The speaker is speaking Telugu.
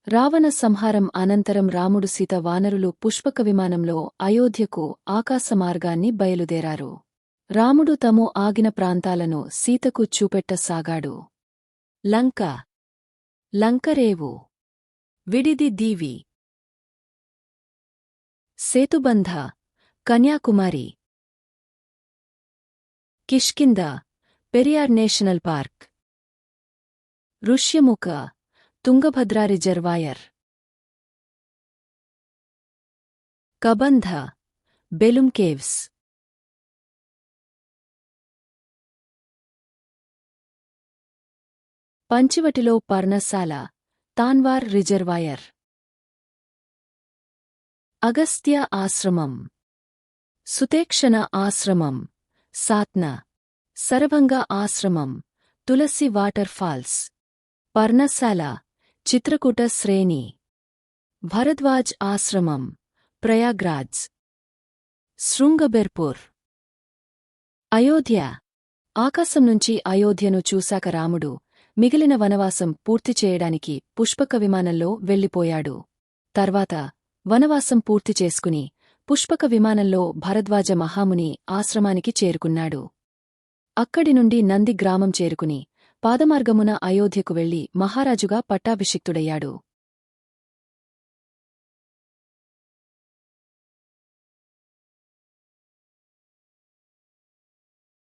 రావణ సంహారం అనంతరం రాముడు సీత వానరులు పుష్పక విమానంలో అయోధ్యకు ఆకాశమార్గాన్ని బయలుదేరారు. రాముడు తాము ఆగిన ప్రాంతాలను సీతకు చూపెట్టసాగాడు. లంక, లంకరేవు, విడిది దీవి, Setubandha, Kanyakumari, Kishkinda, Periyar national park, Rishyamukha, Tungabhadra reservoir, Kabandha, Belum caves, పంచివటిలో పర్ణశాల, తాన్వార్ రిజర్వాయర్, అగస్త్య ఆశ్రమం, సుతేక్షణ ఆశ్రమం, సాత్న, సరభంగ ఆశ్రమం, తులసి వాటర్ ఫాల్స్, పర్ణశాల, చిత్రకూట శ్రేణి, భరద్వాజ్ ఆశ్రమం, ప్రయాగ్రాజ్, శృంగబెర్పూర్. అయోధ్య. ఆకాశం నుంచి అయోధ్యను చూశాక రాముడు మిగిలిన వనవాసం పూర్తి చేయడానికి పుష్పక విమానంలో వెళ్ళిపోయాడు. తర్వాత వనవాసం పూర్తి చేసుకుని పుష్పక విమానంలో భరద్వాజ మహాముని ఆశ్రమానికి చేరుకున్నాడు. అక్కడి నుండి నంది గ్రామం చేరుకుని పాదమార్గమున అయోధ్యకు వెళ్లి మహారాజుగా పట్టాభిషిక్తుడయ్యాడు.